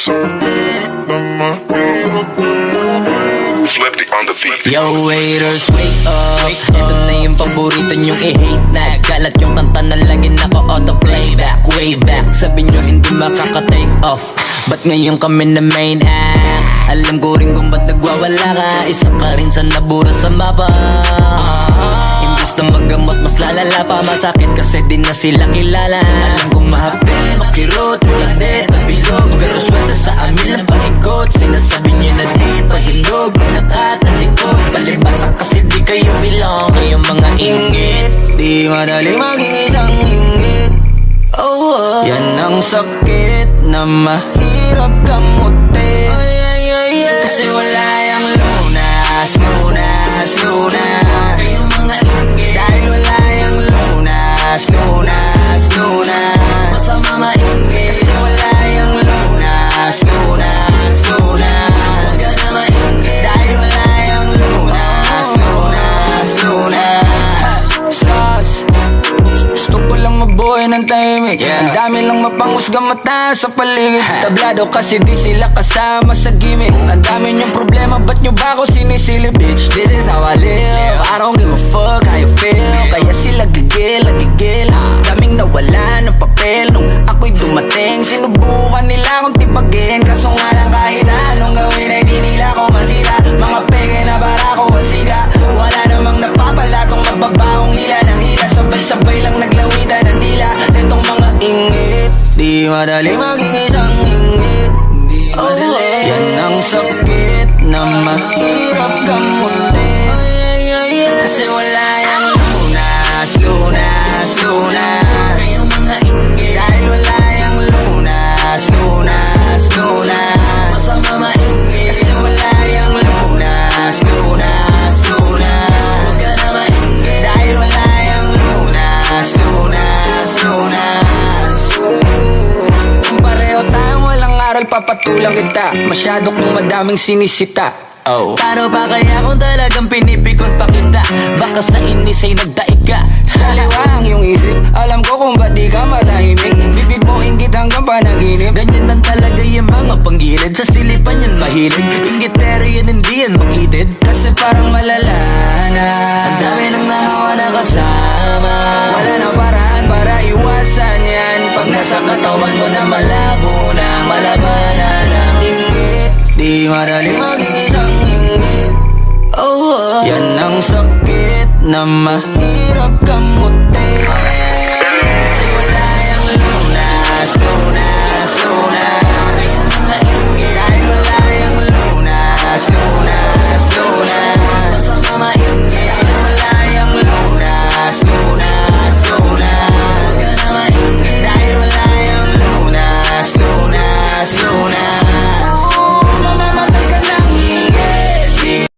sakit na mahirap gamutin. Swifty on the beat. Yo waiters, wake up. Ito na yung paborito nyong i-hate na. Galat yung kanta na lagi naka-auto-playback. Way back, sabi nyo hindi makaka-take off. Ba't ngayon kami na main act? Alam ko rin kung ba't nagwawala ka. Isa ka rin sa nabura sa mapa. Imbis na magamot, mas lalala pa. Masakit kasi di na sila kilala. Alam kong mahapde, makirot, hindi, tabilog. Pero swelta sa amin lang paikot. Sinasabi nyo na di pahilog. Nakatalikod, palibasan kasi di kayo belong. Kayong mga inggit, di madali maging isang inggit. Oh, yan ang sakit na mahirap gamutin. Kasi wala yung lunas, lunas, lunas. Kayong mga inggit, dahil wala yung lunas, lunas, lunas. Masama mainggit, kasi wala yung lunas, lunas, lunas. Huwag ka na mainggit, dahil wala yung lunas, lunas, lunas. Sus, gusto ko lang mabuhay ng tahimik. Ang dami lang mapanghusgang mata sa paligid. Tablado kasi di sila kasama sa gimmick. Ang dami niyong problema, ba't nyo ba ako sinisilip? Bitch, this is how I live. I don't give a fuck how you feel. Kaya sila gigil, gigil. Daming nawala ng papel nung ako'y dumating. Sinubukan nila akong tipagin, kaso nga lang kahit anong gawin ay di nila ako masira. Mga peke na barako at siga. Wala namang napapala tong mababaong hila ng hila. Sabay-sabay lang naglawitan ng dila. Netong mga ingit, di madali maging isang ingit. Oh, yan ang sakit na mahirap gamutin. Kasi wala yung lunas, lunas, lunas. Kayong mga inggit, dahil wala yung lunas, lunas, lunas. Masama mainggit, kasi wala yung lunas, lunas, lunas. Huwag ka na mainggit, dahil wala yung lunas, lunas, lunas. Kung pareho tayong walang aral, papatulang kita. Masyado kong madaming sinisita. Paano pa kaya kung talagang pinipikon pa kita? Baka sa inis ay nagdaig ka. Saliwang yung isip, alam ko kung ba't di ka matahimik. Bibig mo inggit hanggang panaginip. Ganyan lang talaga yung mga panggilid. Sa silipan yan mahilig. Inggitero yan hindi yan makitid. Kasi parang malala na ang dami nang nahawa na kasama. Wala na paraan para iwasan yan. Pag nasa katawan mo na malabo na malabanan ng inggit, di madali maging isang inggit. Oh, yan ang sakit na mahirap gamutin.